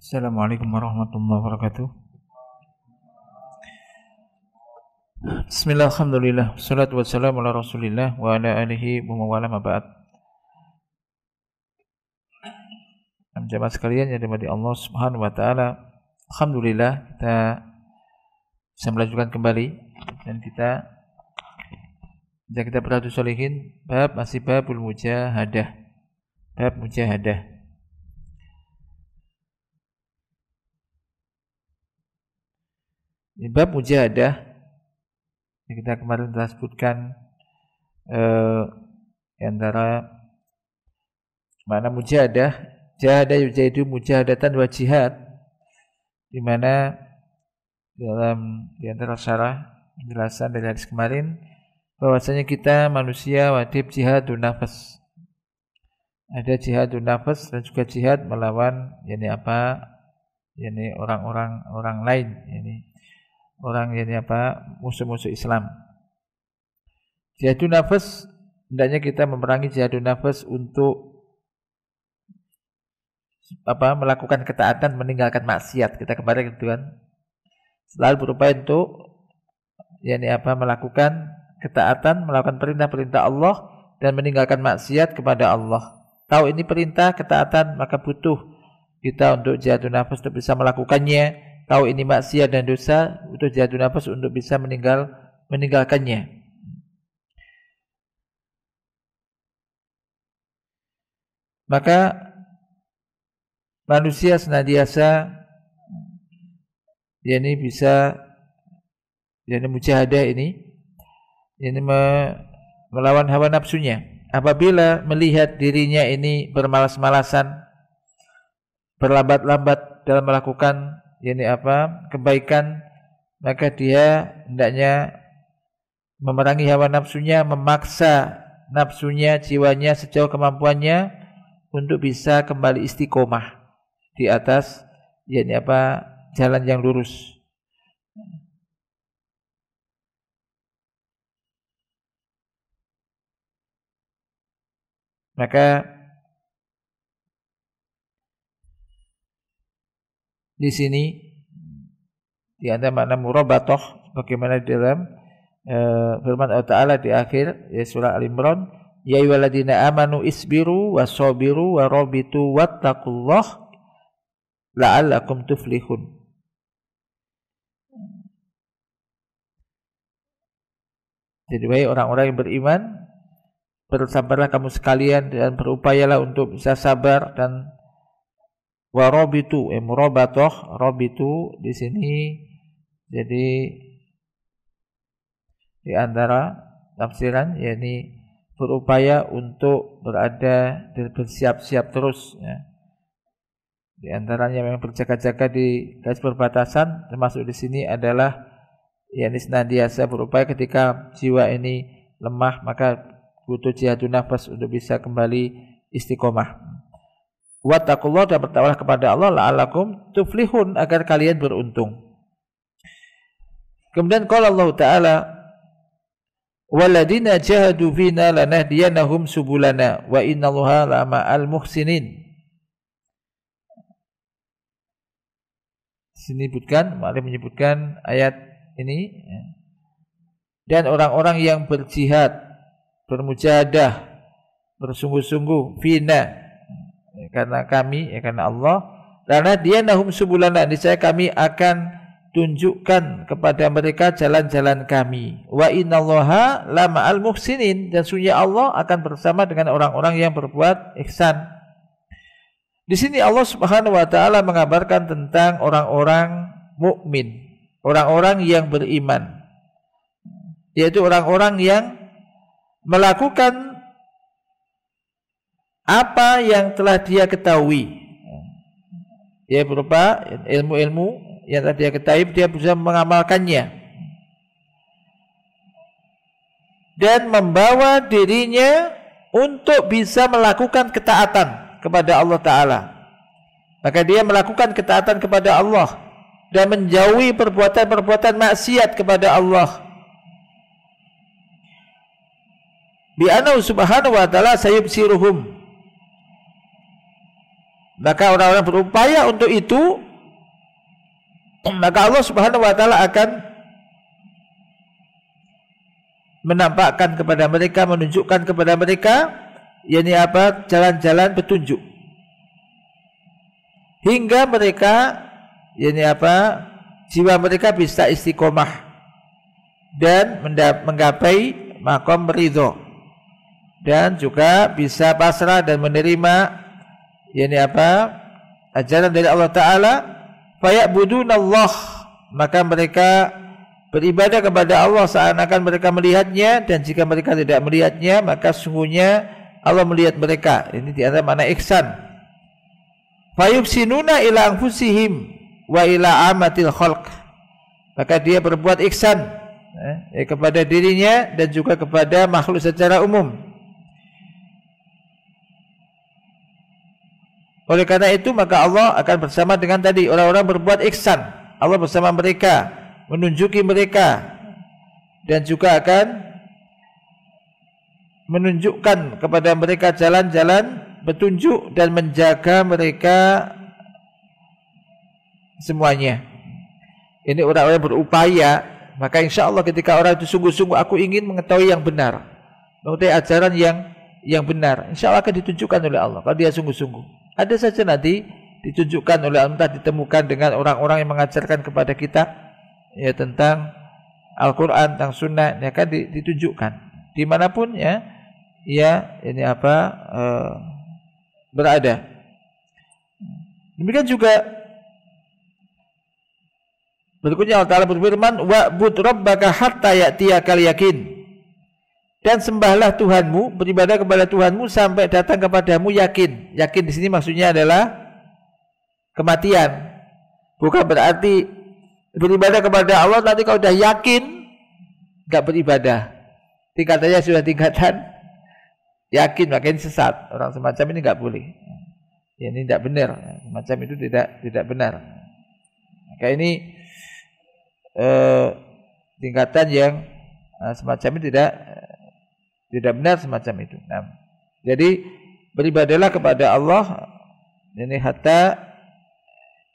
Assalamualaikum warahmatullahi wabarakatuh. Bismillah, alhamdulillah, wassalatu wassalamu ala rasulillah wa ala alihi wa mawala maba'ad. Jamaah sekalian yang dirahmati Allah subhanahu wa ta'ala, alhamdulillah kita bisa melanjutkan kembali dan kita beradu solihin masih babul mujahadah, bab mujahadah. Di bab mujahadah kita kemarin telah sebutkan antara mana mujahadah, jahadah yujahidu mujahadatan wa jihad, di mana di antara syarah penjelasan dari hadis kemarin bahwasanya kita manusia wajib jihadun nafas. Ada jihadun nafas dan juga jihad melawan orang lain, musuh-musuh Islam. Jihadun nafas, hendaknya kita memerangi jihadun nafas untuk melakukan ketaatan, meninggalkan maksiat. Kita kemarin gitu kan, selalu berupaya untuk melakukan ketaatan, melakukan perintah-perintah Allah dan meninggalkan maksiat kepada Allah. Tahu ini perintah ketaatan, maka butuh kita untuk jihadun nafas untuk bisa melakukannya. Tahu ini maksiat dan dosa, butuh jihadun nafas untuk bisa meninggalkannya. Maka manusia senantiasa bisa mujahadah ini melawan hawa nafsunya. Apabila melihat dirinya ini bermalas-malasan, berlambat-lambat dalam melakukan kebaikan, maka dia hendaknya memerangi hawa nafsunya, memaksa nafsunya, jiwanya sejauh kemampuannya untuk bisa kembali istiqomah di atas jalan yang lurus. Maka di sini di antara makna murabatoh, bagaimana dalam firman Allah Ta'ala di akhir surah Al-Imran, ya ayyuhalladzina amanu isbiru wasabiru warabitu wattaqullah la'allakum tuflihun. Jadi wahai orang-orang yang beriman, bersabarlah kamu sekalian dan berupayalah untuk bisa sabar dan warabitu, murabatoh, rabitu di sini jadi di antara tafsiran berupaya untuk berada dan bersiap-siap terus, ya. Di antaranya memang berjaga-jaga di garis perbatasan, termasuk di sini adalah senantiasa berupaya ketika jiwa ini lemah, maka butuh jihadun nafas untuk bisa kembali istiqomah. Wattaqullah, dan bertakwalah kepada Allah, la'allakum tuflihun, agar kalian beruntung. Kemudian qala Allah Ta'ala, walladzina jahadu fina lanahdiyanahum subulana wa innallaha lama'al muhsinin. Sini menyebutkan ayat ini, dan orang-orang yang berjihad, bermujahadah, bersungguh-sungguh fina, karena kami, karena Allah, karena dia nahum subulana, niscaya kami akan tunjukkan kepada mereka jalan-jalan kami. Wa innallaha lama'al muhsinin, dan sungguh Allah akan bersama dengan orang-orang yang berbuat ihsan. Di sini Allah Subhanahu wa taala mengabarkan tentang orang-orang mukmin, orang-orang yang beriman, yaitu orang-orang yang melakukan apa yang telah dia ketahui, berupa ilmu-ilmu yang telah dia ketahui, dia bisa mengamalkannya dan membawa dirinya untuk bisa melakukan ketaatan kepada Allah Ta'ala. Maka dia melakukan ketaatan kepada Allah dan menjauhi perbuatan-perbuatan maksiat kepada Allah. Bi annahu subhanahu wa ta'ala sayubsiruhum, maka orang-orang berupaya untuk itu, maka Allah Subhanahu wa taala akan menampakkan kepada mereka, menunjukkan kepada mereka yakni apa? Jalan-jalan petunjuk. Hingga mereka yakni apa? Jiwa mereka bisa istiqomah dan menggapai makom ridho, dan juga bisa pasrah dan menerima yakni apa? Ajaran dari Allah Ta'ala. Faya'budunallah, maka mereka beribadah kepada Allah seakan-akan mereka melihatnya, dan jika mereka tidak melihatnya maka sungguhnya Allah melihat mereka. Ini di antara makna ihsan. Fayuhsinuna ila anfusihim wa ila amatil khalq, maka dia berbuat ihsan kepada dirinya dan juga kepada makhluk secara umum. Oleh karena itu maka Allah akan bersama dengan tadi orang-orang berbuat ihsan. Allah bersama mereka, menunjuki mereka, dan juga akan menunjukkan kepada mereka jalan-jalan petunjuk dan menjaga mereka semuanya. Ini orang-orang berupaya, maka insya Allah ketika orang itu sungguh-sungguh aku ingin mengetahui yang benar, mengetahui ajaran yang benar, insya Allah akan ditunjukkan oleh Allah. Kalau dia sungguh-sungguh, ada saja nanti ditunjukkan oleh Allah, entah ditemukan dengan orang-orang yang mengajarkan kepada kita ya tentang Al-Quran, tentang Sunnah, ya kan ditunjukkan dimanapun ya ini apa berada. Demikian juga berikutnya Allah Ta'ala berfirman, wa'bud rabbaka hatta ya'tiyakal yakin, dan sembahlah Tuhanmu, beribadah kepada Tuhanmu sampai datang kepadamu yakin. Yakin di sini maksudnya adalah kematian. Bukan berarti beribadah kepada Allah nanti kalau sudah yakin enggak beribadah. Tingkatannya sudah tingkatan yakin, makanya sesat. Orang semacam ini enggak boleh. Ya, ini tidak benar. Semacam itu tidak benar. Maka ini tingkatan yang semacam ini tidak benar semacam itu. Nah, jadi beribadahlah kepada Allah ini hatta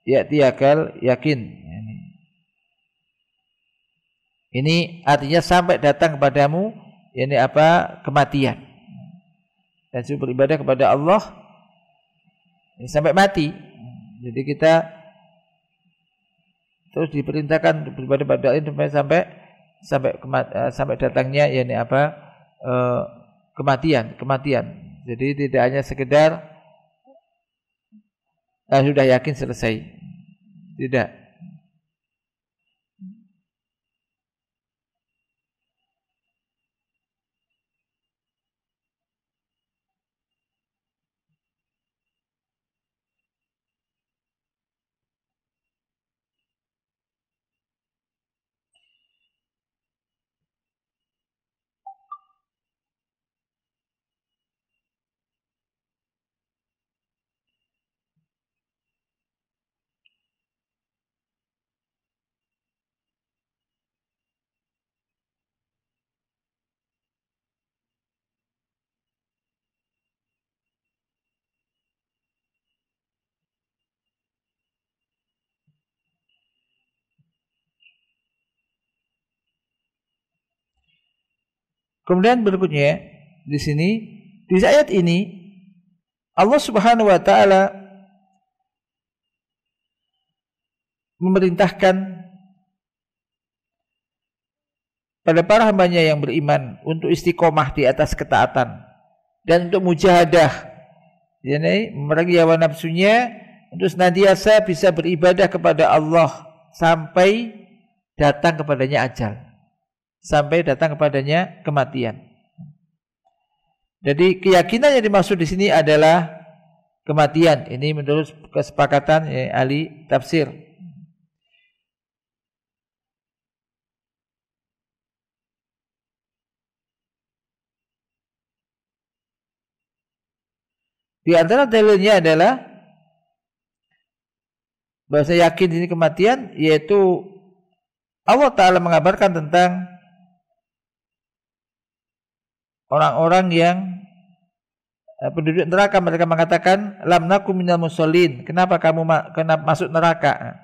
ya'tiyakal yakin. Ini artinya sampai datang kepadamu ini apa? Kematian. Dan juga beribadah kepada Allah ini sampai mati. Jadi kita terus diperintahkan untuk beribadah pada Allah sampai datangnya yakni apa? Kematian. Jadi tidak hanya sekedar sudah yakin selesai. Tidak. Kemudian berikutnya di sini di ayat ini Allah Subhanahu wa taala memerintahkan pada para hambanya yang beriman untuk istiqomah di atas ketaatan dan untuk mujahadah, yakni memerangi hawa nafsunya untuk senantiasa bisa beribadah kepada Allah sampai datang kepadanya ajal, sampai datang kepadanya kematian. Jadi keyakinan yang dimaksud di sini adalah kematian. Ini menurut kesepakatan ahli tafsir. Di antara dalilnya adalah bahasa yakin ini kematian, yaitu Allah Ta'ala mengabarkan tentang orang-orang yang penduduk neraka, mereka mengatakan lam nakum minal musallin, kenapa kamu kenapa masuk neraka?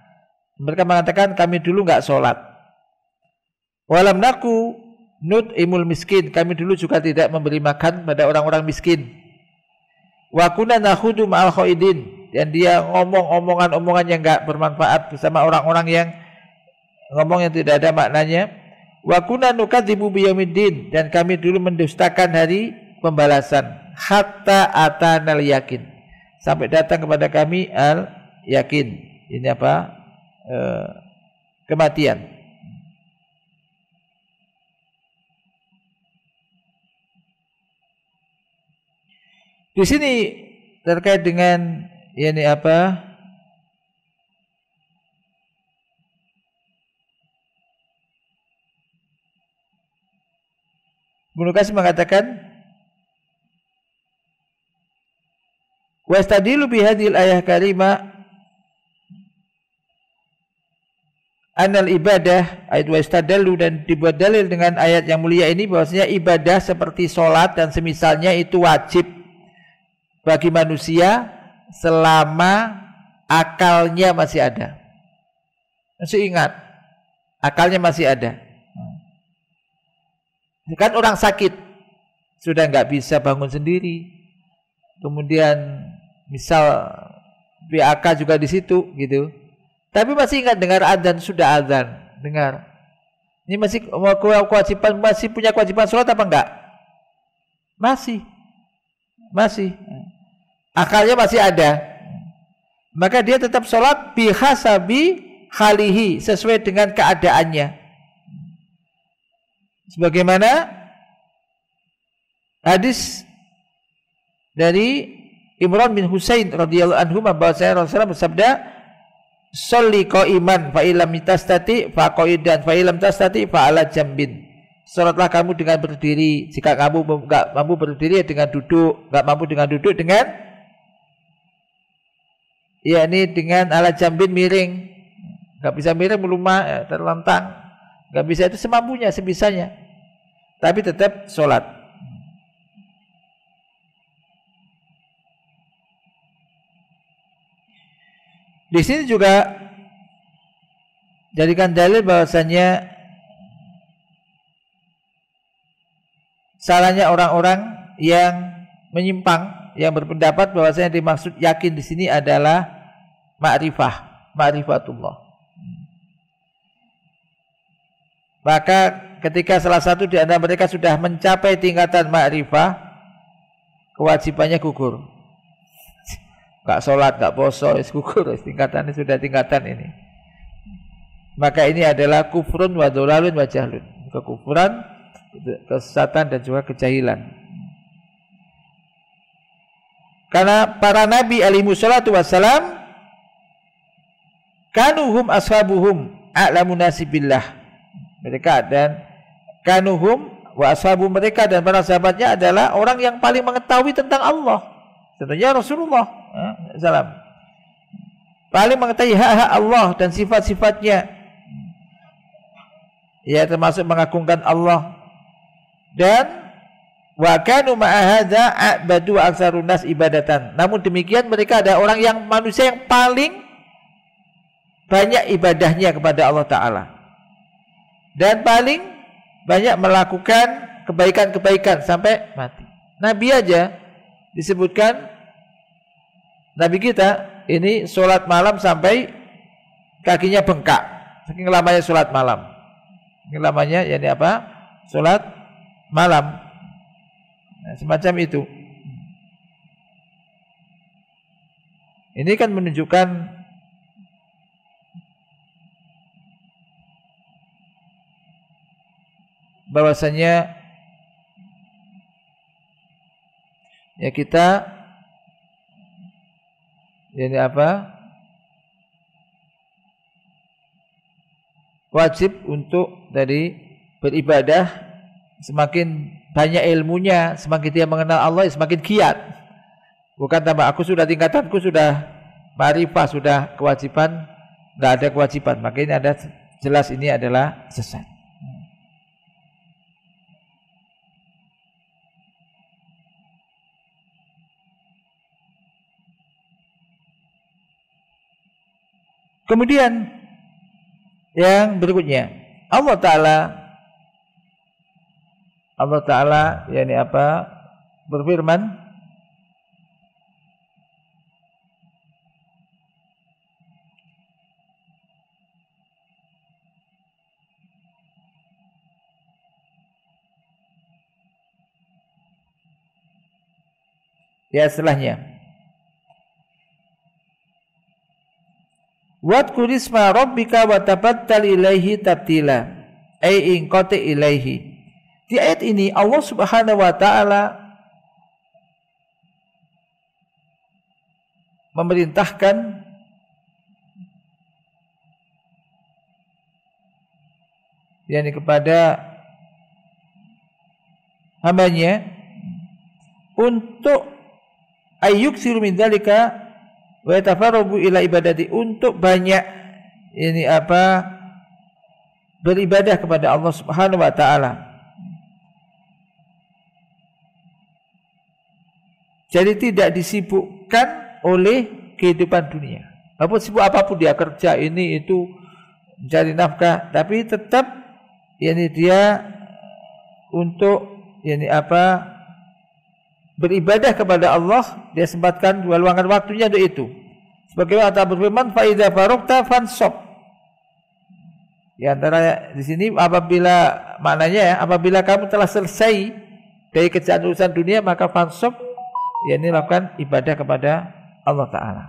Mereka mengatakan kami dulu enggak salat. Walam naku nut'imul miskin, kami dulu juga tidak memberi makan pada orang-orang miskin. Wa kunna nakhudu ma'al khaidin, dan dia omongan-omongan yang enggak bermanfaat bersama orang-orang yang ngomong yang tidak ada maknanya. Wa kunna nukadzibu biyaumiddin, dan kami dulu mendustakan hari pembalasan. Hatta atanal yakin, sampai datang kepada kami al yakin. Ini apa? Kematian. Di sini terkait dengan ini apa? Ibnu Katsir mengatakan wastadilu bihadhil ayah karimah anal ibadah, ayat wastadalu, dan dibuat dalil dengan ayat yang mulia ini bahwasanya ibadah seperti sholat dan semisalnya itu wajib bagi manusia selama akalnya masih ada. Masih ingat, akalnya masih ada. Kan orang sakit sudah nggak bisa bangun sendiri, kemudian misal BAK juga di situ gitu. Tapi masih ingat dengar adzan, sudah adzan, dengar. Ini masih kewajiban, masih punya kewajiban sholat apa enggak? Masih. Akalnya masih ada. Maka dia tetap sholat bihasabi halihi, sesuai dengan keadaannya. Sebagaimana hadis dari Imran bin Husain radhiyallahu anhu bahwasanya Rasulullah bersabda, "Sholli qa'iman fa illam tastati fa qa'idan fa illam tastati fa ala jambin." Salatlah kamu dengan berdiri, jika kamu enggak mampu berdiri dengan duduk, enggak mampu dengan duduk dengan yakni dengan ala jambin, miring. Enggak bisa miring melumah, terlentang. Enggak bisa, itu semampunya, sebisanya. Tapi tetap salat. Di sini juga jadikan dalil bahwasanya salahnya orang-orang yang menyimpang, yang berpendapat bahwasanya dimaksud yakin di sini adalah ma'rifatullah. Maka ketika salah satu di antara mereka sudah mencapai tingkatan ma'rifah, kewajibannya gugur. Enggak sholat, enggak poso, gugur, tingkatannya sudah tingkatan ini. Maka ini adalah kufrun wa dhalalun wa jahlun, kekufuran, kesesatan dan juga kejahilan. Karena para nabi alaihi wassalatu wassalam kanuhum ashabuhum a'lamu nasibillah. Mereka dan kanuhum wa ashabu, mereka dan para sahabatnya adalah orang yang paling mengetahui tentang Allah. Tentunya Rasulullah SAW paling mengetahui hak-hak Allah dan sifat-sifatnya, ya termasuk mengagungkan Allah. Dan wa kanu ma'a hadza a'badu aktsarun nas ibadatan. Namun demikian mereka ada orang yang manusia yang paling banyak ibadahnya kepada Allah Ta'ala dan paling banyak melakukan kebaikan-kebaikan sampai mati. Nabi aja disebutkan, Nabi kita ini sholat malam sampai kakinya bengkak, saking lamanya sholat malam. Saking lamanya yakni apa? Sholat malam. Nah, semacam itu. Ini kan menunjukkan bahwasanya ya kita ini apa? Wajib untuk dari beribadah, semakin banyak ilmunya, semakin dia mengenal Allah, semakin giat. Bukan tambah aku sudah tingkatanku sudah ma'rifah, sudah kewajiban, enggak ada kewajiban. Maka ini ada jelas ini adalah sesat. Kemudian yang berikutnya, Allah Ta'ala yakni apa? Berfirman, ya setelahnya, Wadkur isma rabbika wa tabattal ilaihi tabtila. Ai inqati ilaihi. Di ayat ini Allah Subhanahu wa taala memerintahkan yakni kepada hambanya untuk ayyuksiru min dzalika wa yatafarragu ila ibadati, untuk banyak ini apa? Beribadah kepada Allah Subhanahu wa taala. Jadi tidak disibukkan oleh kehidupan dunia. Walaupun sibuk apapun dia, kerja ini itu mencari nafkah, tapi tetap yakni dia untuk yakni apa? Beribadah kepada Allah, dia sempatkan luangkan waktunya untuk itu. Sebagaimana Allah berfirman, fa idza faragta fansab. Di antara di sini apabila maknanya ya, apabila kamu telah selesai dari kerjaan urusan dunia, maka fansab, yakni lakukan ibadah kepada Allah Ta'ala.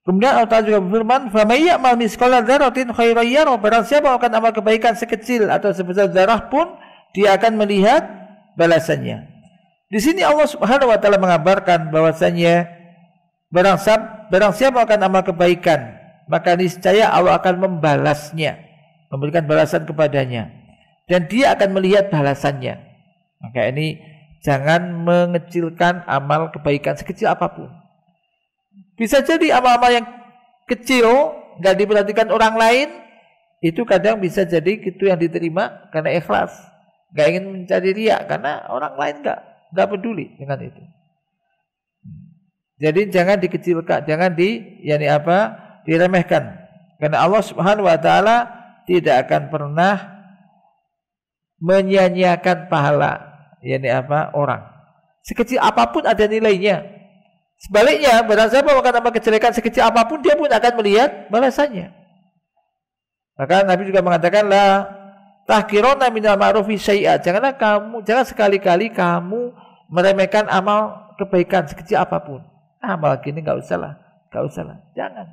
Kemudian Allah Ta'ala juga berfirman, "Faman ya'mal mithqala dzarratin khairan yarah." Barang siapa akan amal kebaikan sekecil atau sebesar zarah pun, dia akan melihat balasannya. Di sini Allah Subhanahu wa taala mengabarkan bahwasanya barang siapa akan amal kebaikan, maka niscaya Allah akan membalasnya, memberikan balasan kepadanya, dan dia akan melihat balasannya. Maka ini jangan mengecilkan amal kebaikan sekecil apapun. Bisa jadi amal-amal yang kecil nggak diperhatikan orang lain, itu kadang bisa jadi itu yang diterima karena ikhlas, nggak ingin mencari riya, karena orang lain nggak peduli dengan itu. Jadi jangan dikecilkan, jangan diremehkan, karena Allah Subhanahu wa taala tidak akan pernah menyia-nyiakan pahala orang. Sekecil apapun ada nilainya. Sebaliknya, barang siapa melakukan amal kejelekan sekecil apapun, dia pun akan melihat balasannya. Maka Nabi juga mengatakan, la tahqiruna minal ma'rufi syai'a. Jangan sekali-kali kamu meremehkan amal kebaikan sekecil apapun. Amal gini enggak usah lah. Jangan.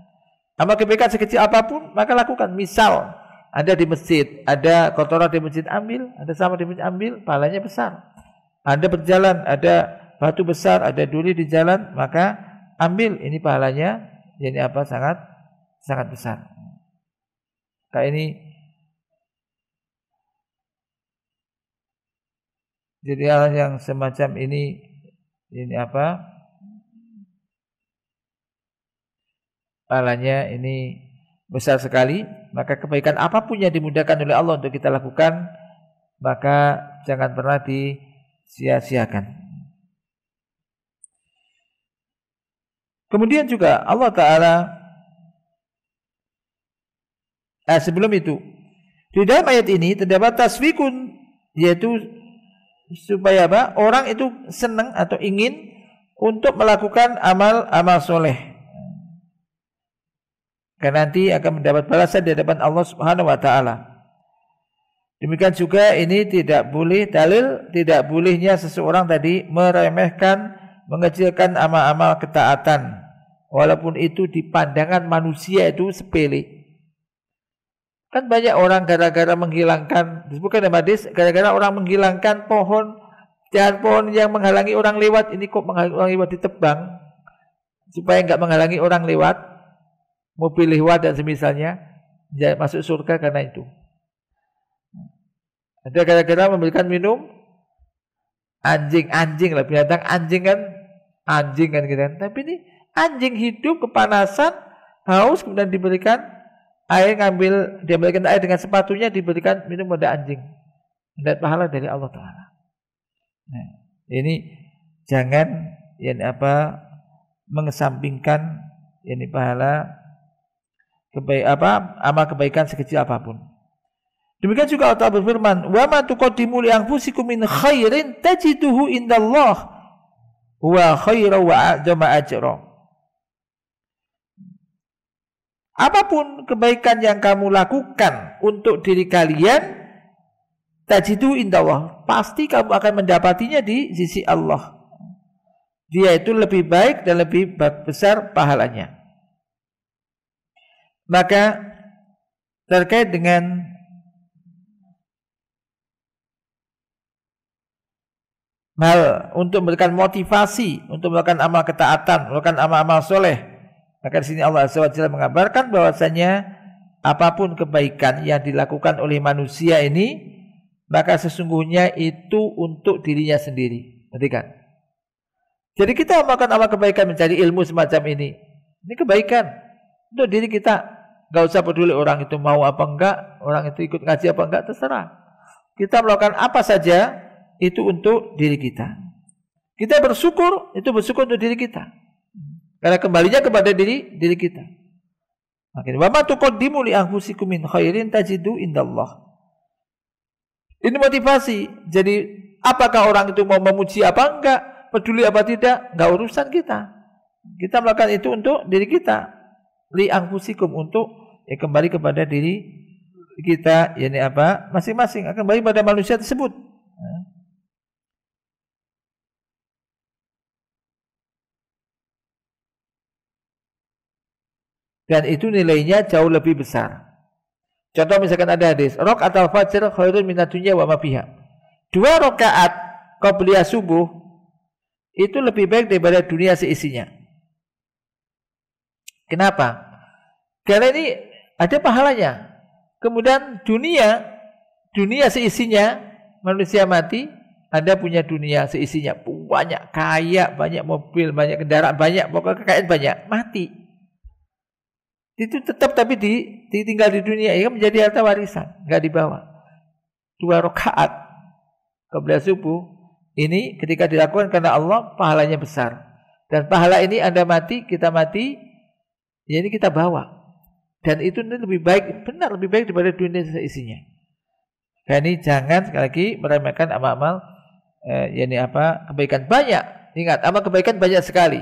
Amal kebaikan sekecil apapun, maka lakukan. Misal, ada di masjid, ada kotoran di masjid, ambil. Ada sampah di masjid, ambil, pahalanya besar. Anda berjalan, ada batu besar, ada duri di jalan, maka ambil, ini pahalanya sangat besar. Kayak ini jadi hal yang semacam ini pahalanya ini besar sekali. Maka kebaikan apapun yang dimudahkan oleh Allah untuk kita lakukan, maka jangan pernah disia-siakan. Kemudian juga Allah Ta'ala sebelum itu, di dalam ayat ini terdapat tasfikun, yaitu supaya orang itu senang atau ingin untuk melakukan amal soleh, karena nanti akan mendapat balasan di hadapan Allah Subhanahu wa taala. Demikian juga ini tidak bolehnya seseorang tadi meremehkan, mengecilkan amal-amal ketaatan walaupun itu di pandangan manusia itu sepele. Kan banyak orang gara-gara menghilangkan, disebutkan dalam hadis, gara-gara orang menghilangkan pohon, jangan pohon yang menghalangi orang lewat, ini kok menghalangi orang lewat ditebang, supaya enggak menghalangi orang lewat, mobil lewat dan semisalnya, masuk surga karena itu. Ada gara-gara memberikan minum anjing lah, binatang anjing kan gitu kan. Tapi ini anjing hidup kepanasan, haus, kemudian diberikan air, diambilkan air dengan sepatunya, diberikan minum pada anjing. Mendapat pahala dari Allah Ta'ala. Nah, ini jangan mengesampingkan pahala amal kebaikan sekecil apapun. Demikian juga Allah berfirman, "Wa ma tuqaddimu li anfusikum min khairin tajiduhu indallah wa khairan wa a'zama ajra." Apapun kebaikan yang kamu lakukan untuk diri kalian, tajidu indallah, pasti kamu akan mendapatinya di sisi Allah. Dia itu lebih baik dan lebih besar pahalanya. Maka terkait dengan hal untuk memberikan motivasi untuk melakukan amal ketaatan, melakukan amal-amal soleh, maka di sini Allah Azza wa Jalla mengabarkan bahwasanya apapun kebaikan yang dilakukan oleh manusia ini, maka sesungguhnya itu untuk dirinya sendiri. Ngerti kan? Jadi kita melakukan amal kebaikan, mencari ilmu semacam ini kebaikan untuk diri kita. Gak usah peduli orang itu mau apa enggak, orang itu ikut ngaji apa enggak, terserah. Kita melakukan apa saja itu untuk diri kita. Kita bersyukur, itu bersyukur untuk diri kita. Karena kembalinya kepada diri kita. Makanya, "Wa ma tuqaddimu li anfusikum min khairin tajidu indallah." Ini motivasi. Jadi, apakah orang itu mau memuji apa enggak, peduli apa tidak, enggak urusan kita. Kita melakukan itu untuk diri kita. Li anfusikum, untuk kembali kepada diri kita, masing-masing akan kembali pada manusia tersebut. Dan itu nilainya jauh lebih besar. Contoh misalkan ada hadis, rakaatul fajr khairun minad dunya wa ma fiha. 2 rakaat qabliyah subuh itu lebih baik daripada dunia seisinya. Kenapa? Karena ini ada pahalanya. Kemudian dunia seisinya, manusia mati, Anda punya dunia seisinya, banyak kaya, banyak mobil, banyak kendaraan, banyak, pokoknya kekayaan banyak, mati. Itu tetap tapi ditinggal di dunia, ya menjadi harta warisan, enggak dibawa. 2 rakaat qabliyah subuh ini ketika dilakukan karena Allah, pahalanya besar. Dan pahala ini Anda mati, kita mati, ya ini kita bawa. Dan itu lebih baik, benar lebih baik daripada dunia seisinya. Dan ini jangan sekali lagi meremehkan amal-amal kebaikan banyak. Ingat, amal kebaikan banyak sekali.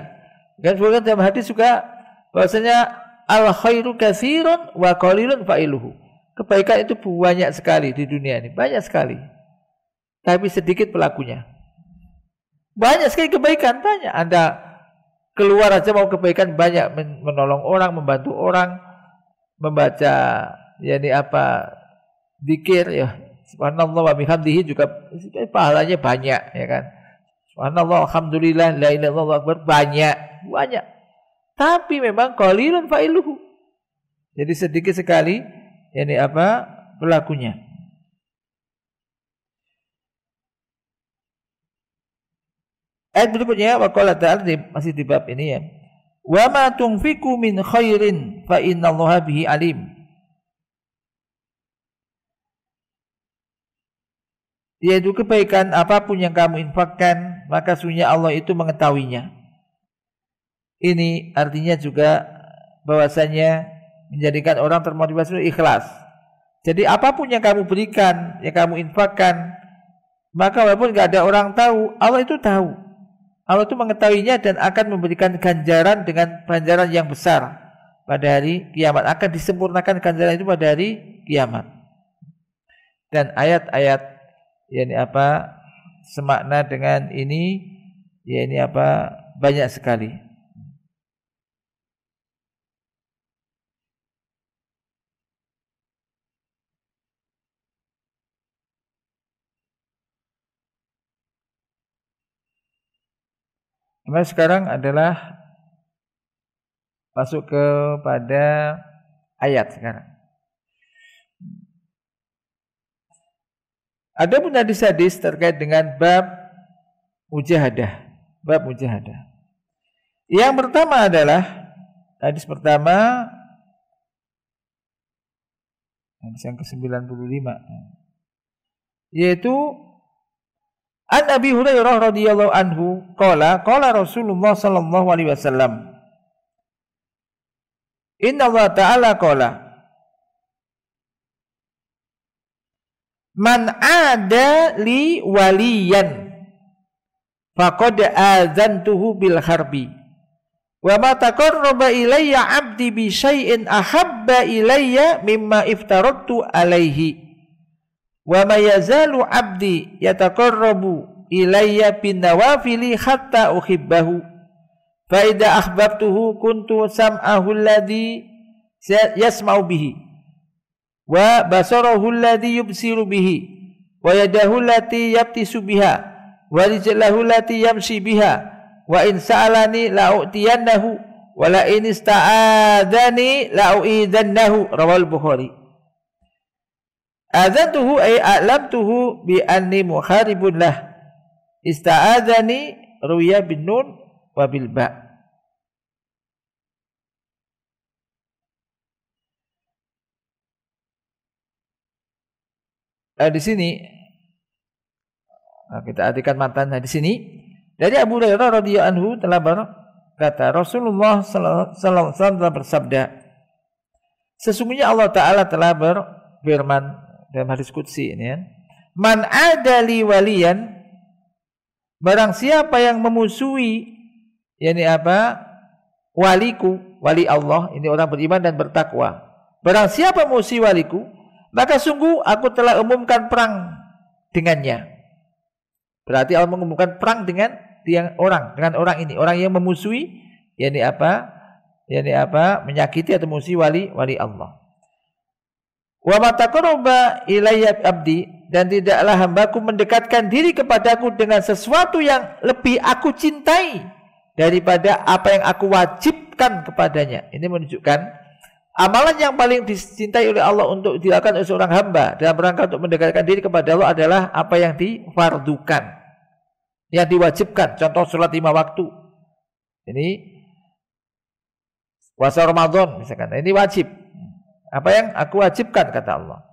Dan sebutkan dalam hadis juga bahwasanya al khairu katsirun wa qalilun fa'iluhu. Kebaikan itu banyak sekali di dunia ini, banyak sekali. Tapi sedikit pelakunya. Banyak sekali kebaikan, banyak. Anda keluar aja mau kebaikan banyak, menolong orang, membantu orang, membaca zikir ya. Subhanallah wa bihamdihi juga pahalanya banyak, ya kan. Subhanallah, alhamdulillah, la ilaha illallah akbar, banyak. Tapi memang qalilun fa'iluhu. Jadi sedikit sekali pelakunya. Ayat berikutnya waqala ta'ala, masih di bab ini ya. Wa ma tunfiqu min khairin fa innallaha bihi alim. Yaitu kebaikan apapun yang kamu infakkan, maka sesungguhnya Allah itu mengetahuinya. Ini artinya juga bahwasanya menjadikan orang termotivasi ikhlas. Jadi apapun yang kamu berikan, yang kamu infakkan, maka walaupun tidak ada orang tahu, Allah itu tahu. Allah itu mengetahuinya dan akan memberikan ganjaran dengan ganjaran yang besar pada hari kiamat. Akan disempurnakan ganjaran itu pada hari kiamat. Dan ayat-ayat semakna dengan ini banyak sekali. Nah, sekarang adalah masuk kepada ayat sekarang. Ada pun hadis-hadis terkait dengan bab mujahadah. Bab mujahadah. Yang pertama adalah hadis pertama, hadis yang ke-95, yaitu An Abi Hurairah radhiyallahu anhu qala Rasulullah sallallahu alaihi wasallam, Inna Allah ta'ala qala Man ada li waliyan faqad azantuhu bil harbi wa ma taqarraba ilayya 'abdi bi syai'in ahabba ilayya mimma iftaradtu alaihi wa ma yazalu 'abdi yataqarrabu ilayya bin nawafili hatta uhibbahu fa idza ahbabtuhu kuntu sam'ahu alladhi yasma'u bihi wa basarahu alladhi yubsiru bihi wa yadahu allati yabtisu biha wa rijlahu allati yamshi biha wa in sa'alani la'utiyannahu wa la in ista'adani la'uidannahu rawal Bukhari. Adzantuhu ay a'lamtuhu bi anni muharibun lah, ista'adani ruya bin nun wa bil ba'. Di sini kita artikan matan di sini dari Abu Hurairah radhiyallahu anhu telah berkata Rasulullah sallallahu alaihi wasallam telah bersabda, sesungguhnya Allah Taala telah berfirman dalam hadis qudsi ini ya, Man adali waliyan, barang siapa yang memusuhi yakni apa? Waliku, wali Allah, ini orang beriman dan bertakwa. Barang siapa memusuhi waliku, maka sungguh aku telah umumkan perang dengannya. Berarti Allah mengumumkan perang dengan orang ini, orang yang memusuhi yakni apa? Yakni apa? Menyakiti atau memusuhi wali Allah. Wa ma taqarraba ilayya abdi, dan tidaklah hambaku mendekatkan diri kepadaku dengan sesuatu yang lebih aku cintai daripada apa yang aku wajibkan kepadanya. Ini menunjukkan amalan yang paling dicintai oleh Allah untuk dilakukan oleh seorang hamba dalam rangka untuk mendekatkan diri kepada Allah adalah apa yang difardukan, yang diwajibkan. Contoh sholat 5 waktu. Ini puasa Ramadan misalkan. Ini wajib. Apa yang aku wajibkan kata Allah.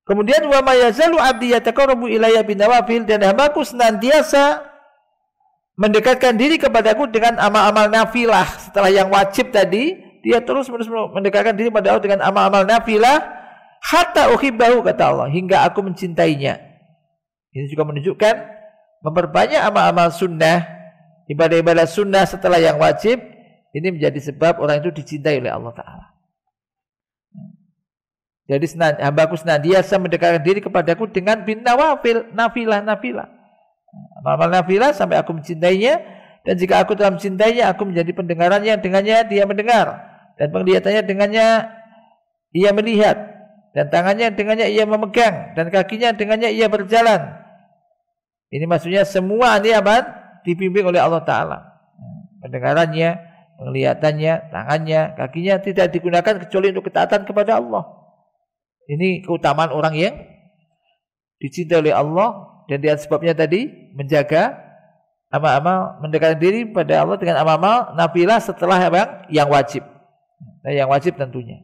Kemudian wa ma yazalu 'abdi yataqarrabu ilayya binawafil, dan hambaku senantiasa mendekatkan diri kepadaku dengan amal-amal nafilah. Setelah yang wajib tadi, dia terus mendekatkan diri pada Allah dengan amal-amal nafilah hatta uhibbahu kata Allah, hingga aku mencintainya. Ini juga menunjukkan memperbanyak amal-amal sunnah, ibadah-ibadah sunnah setelah yang wajib. Ini menjadi sebab orang itu dicintai oleh Allah Ta'ala. Jadi hambaku senantiasa mendekatkan diri kepadaku dengan bin nawafil, nafilah. Amal nafilah sampai aku mencintainya, dan jika aku telah mencintainya, aku menjadi pendengarannya, dengannya dia mendengar, dan penglihatannya dengannya ia melihat, dan tangannya dengannya ia memegang, dan kakinya dengannya ia berjalan. Ini maksudnya semua ini apa? Dibimbing oleh Allah Ta'ala. Pendengarannya, penglihatannya, tangannya, kakinya tidak digunakan kecuali untuk ketaatan kepada Allah. Ini keutamaan orang yang dicintai oleh Allah, dan dia sebabnya tadi menjaga amal-amal, mendekatkan diri pada Allah dengan amal-amal nafilah setelah yang wajib. Nah, yang wajib tentunya.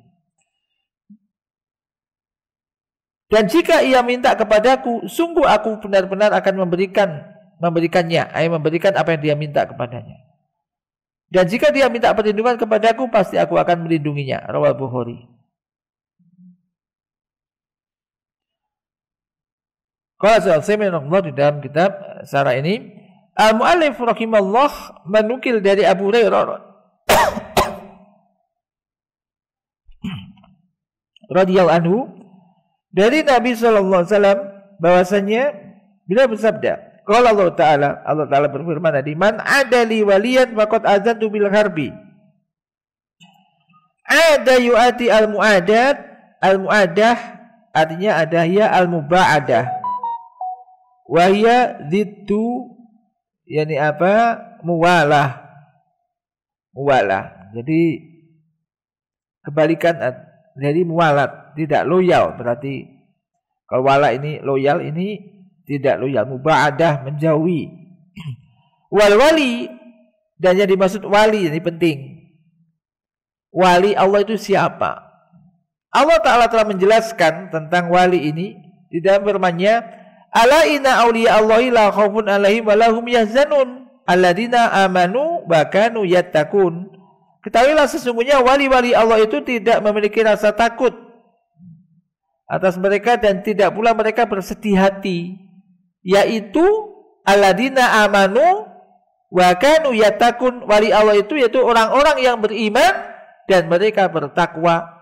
Dan jika ia minta kepadaku, sungguh aku benar-benar akan memberikannya, memberikan apa yang dia minta kepadanya. Dan jika dia minta perlindungan kepadaku, pasti aku akan melindunginya. Rawal Bukhari. Qala Al-Utsaimin di dalam kitab Syarah ini, Al-Mu'allif rahimahullah menukil dari Abu Hurairah radhiyallahu anhu dari Nabi sallallahu alaihi wasallam bahwasanya beliau bersabda, qala Allah Ta'ala berfirman tadi, Man adali waliyan faqad azantu bil harbi. Ada yu'ati al-mu'adah artinya ada ya al-muba'adah. Wahya ziddu yakni apa? Muwalah. Muwalah. Jadi kebalikan dari muwalat, tidak loyal. Berarti kalau wala ini loyal, ini tidak loyal. Mubaadah, menjauhi. Wal wali, dan yang dimaksud wali ini penting. Wali Allah itu siapa? Allah Ta'ala telah menjelaskan tentang wali ini di dalam firman-Nya, ala inna awliya Allahi la khaufun alaihim wa lahum yahzanun alladzina amanu wa kanu yattaqun. Ketahuilah sesungguhnya wali-wali Allah itu tidak memiliki rasa takut atas mereka dan tidak pula mereka bersedih hati, yaitu alladzina amanu wa kanu yattaqun. Wali Allah itu yaitu orang-orang yang beriman dan mereka bertakwa.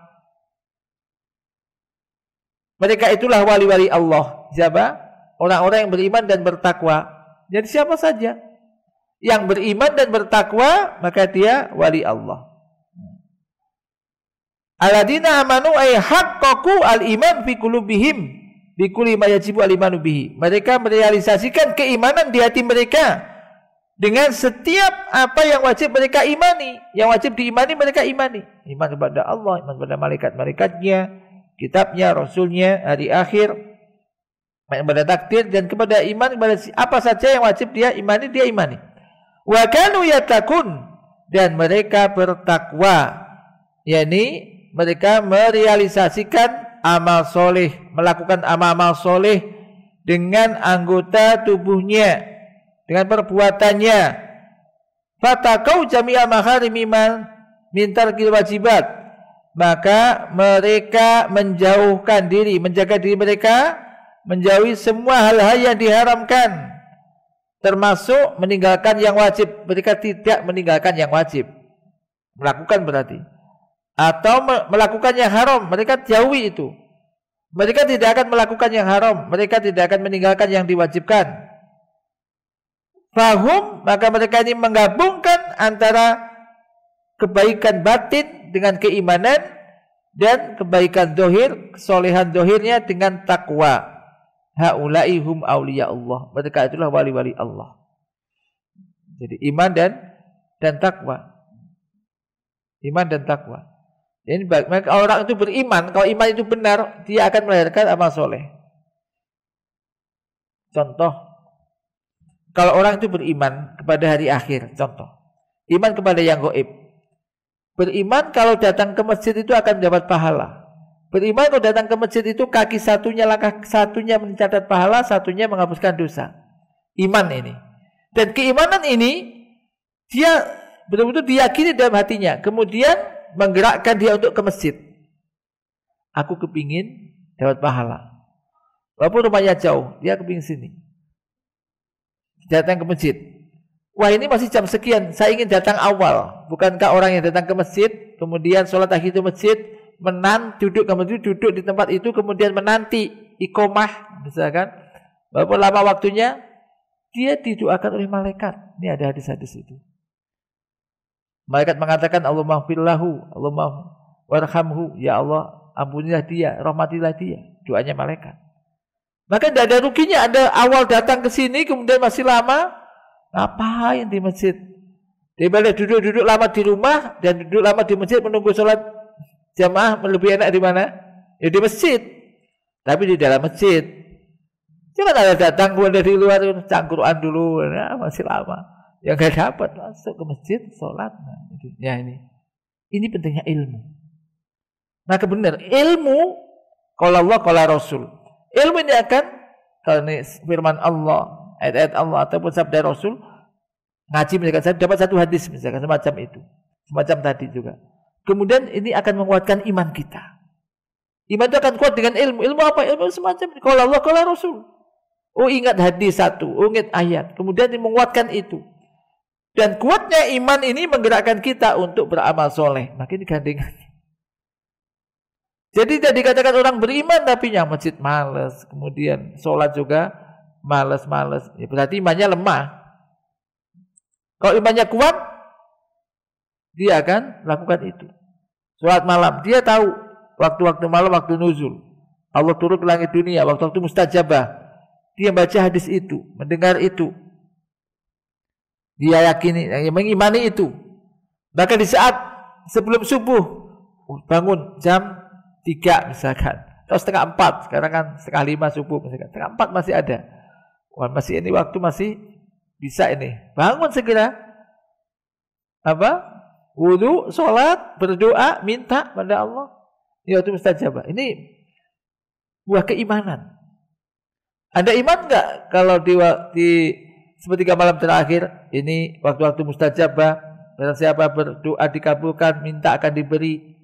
Mereka itulah wali-wali Allah. Siapa? Orang-orang yang beriman dan bertakwa. Jadi siapa saja yang beriman dan bertakwa, maka dia wali Allah. Alladzina amanu ay haqqaqu al-iman fi qulubihim bi kulli ma yajibu al-imanu bihi. Mereka merealisasikan keimanan di hati mereka dengan setiap apa yang wajib mereka imani. Yang wajib diimani mereka imani. Iman kepada Allah, iman kepada malaikat-malaikatnya, kitabnya, rasulnya, hari akhir, kepada takdir, dan kepada iman kepada apa saja yang wajib dia imani. Wa kanu yattaqun, dan mereka bertakwa, yakni mereka merealisasikan amal soleh, melakukan amal-amal soleh dengan anggota tubuhnya, dengan perbuatannya. Fatakau jami'a maharimiman min tarkil wajibat, maka mereka menjauhkan diri, menjaga diri mereka, menjauhi semua hal-hal yang diharamkan, termasuk meninggalkan yang wajib. Mereka tidak meninggalkan yang wajib, melakukan berarti, atau melakukan yang haram, mereka jauhi itu. Mereka tidak akan melakukan yang haram, mereka tidak akan meninggalkan yang diwajibkan. Fahum, maka mereka ini menggabungkan antara kebaikan batin dengan keimanan dan kebaikan dohir, kesolehan dohirnya dengan takwa. Haulai hum awliya Allah. Mereka itulah wali-wali Allah. Jadi iman dan takwa. Iman dan takwa. Ini maka orang itu beriman, kalau iman itu benar, dia akan melahirkan amal soleh. Contoh, kalau orang itu beriman kepada hari akhir, contoh, iman kepada yang gaib. Beriman kalau datang ke masjid itu akan mendapat pahala. Beriman kalau datang ke masjid itu kaki satunya, langkah satunya mencatat pahala, satunya menghapuskan dosa. Iman ini. Dan keimanan ini dia betul-betul diyakini dalam hatinya. Kemudian menggerakkan dia untuk ke masjid. Aku kepingin dapat pahala. Walaupun rumahnya jauh, dia kepingin sini. Datang ke masjid. Wah, ini masih jam sekian, saya ingin datang awal. Bukankah orang yang datang ke masjid, kemudian sholat tahiyatul masjid, duduk di tempat itu, kemudian menanti iqomah, misalkan, walaupun lama waktunya, dia didoakan oleh malaikat. Ini ada hadis-hadis itu. Malaikat mengatakan, Allahumma gfirlahu, Allahumma warhamhu, ya Allah, ampunilah dia, rahmatilah dia. Doanya malaikat. Maka tidak ada ruginya ada awal datang ke sini, kemudian masih lama, ngapain di masjid? Daripada duduk-duduk lama di rumah dan duduk lama di masjid menunggu sholat jamaah, lebih enak di mana? Ya di masjid. Tapi di dalam masjid. Jangan ada datang kemudian dari luar cangkruan dulu, nah, masih lama. Yang gak dapat masuk ke masjid sholat. Nah, ya ini pentingnya ilmu. Maka benar ilmu, kalau Allah, kalau Rasul. Ilmu ini akan, kalau ini firman Allah, ayat-ayat Allah ataupun sabda Rasul, ngaji misalkan saya dapat satu hadis misalkan semacam itu, semacam tadi juga. Kemudian ini akan menguatkan iman kita. Iman itu akan kuat dengan ilmu. Ilmu apa? Ilmu semacam ini. Kalau Allah, kalau Rasul. Oh, ingat hadis satu, oh, ingat ayat. Kemudian menguatkan itu. Dan kuatnya iman ini menggerakkan kita untuk beramal soleh. Makin gandengannya. Jadi tidak dikatakan orang beriman tapi yang masjid malas, kemudian sholat juga malas-malas. Ya, berarti imannya lemah. Kalau imannya kuat, dia akan lakukan itu. Sholat malam, dia tahu waktu-waktu malam, waktu nuzul. Allah turun ke langit dunia, waktu-waktu mustajabah. Dia baca hadis itu, mendengar itu. Dia yakini, mengimani itu. Bahkan di saat sebelum subuh bangun jam 3 misalkan, atau setengah 4, sekarang kan setengah 5 subuh misalkan, setengah 4 masih ada. Wah, masih ini waktu masih bisa ini. Bangun segera. Apa? Wudu, sholat, berdoa, minta pada Allah. Ya itu mustajabah. Ini buah keimanan. Anda iman enggak kalau di sepertiga malam terakhir ini waktu-waktu mustajabah, barang siapa berdoa dikabulkan, minta akan diberi.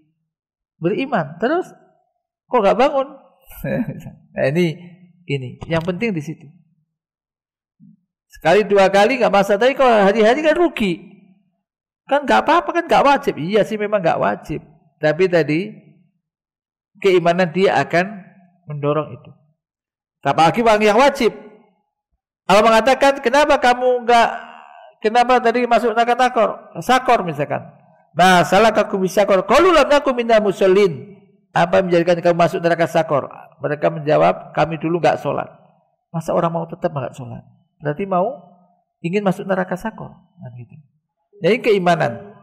Beriman. Terus kok enggak bangun? Nah, ini yang penting di situ. Sekali dua kali enggak masalah, tapi kalau hari-hari kan rugi. Kan enggak apa-apa, kan enggak wajib. Iya sih memang enggak wajib. Tapi tadi keimanan dia akan mendorong itu. Apalagi orang yang wajib. Allah mengatakan, kenapa tadi masuk neraka sakor misalkan. Nah, salah kaku bisakor. Qalu lam nakum minal musallin. Apa yang menjadikan kamu masuk neraka sakor? Mereka menjawab, kami dulu enggak sholat. Masa orang mau tetap enggak sholat? Berarti ingin masuk neraka sakor. Nah, gitu. Jadi keimanan,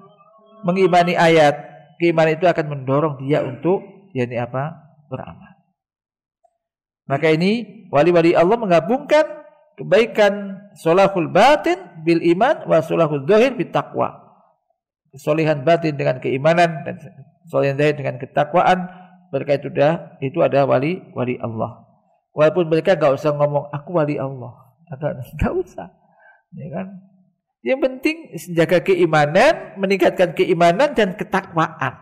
mengimani ayat, keimanan itu akan mendorong dia untuk beramal. Maka ini wali-wali Allah menggabungkan kebaikan solahul batin bil iman wa solahul zahir bil taqwa. Kesolehan batin dengan keimanan dan kesolehan zahir dengan ketakwaan. Mereka itu ada wali-wali Allah. Walaupun mereka enggak usah ngomong aku wali Allah. Enggak usah. Ya kan? Yang penting menjaga keimanan, meningkatkan keimanan dan ketakwaan.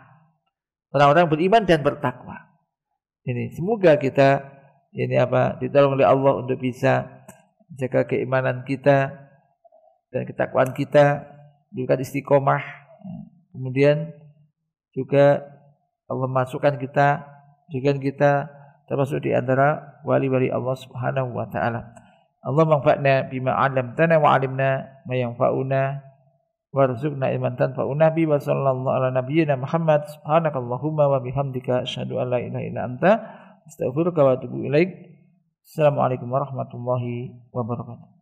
Orang-orang beriman dan bertakwa. Ini semoga kita ditolong oleh Allah untuk bisa jaga keimanan kita dan ketakwaan kita, juga istiqomah. Kemudian juga Allah masukkan kita termasuk di antara wali-wali Allah Subhanahu wa taala. Allah manfa'na bima 'allamtana wa 'allimna ma yanfa'una warzuqna ilman tanfa'una bi wa sallallahu ala nabiyyina Muhammad subhanakallahumma wa bihamdika asyhadu an la ilaha illa anta astaghfiruka wa atubu ilaik. Assalamualaikum warahmatullahi wabarakatuh.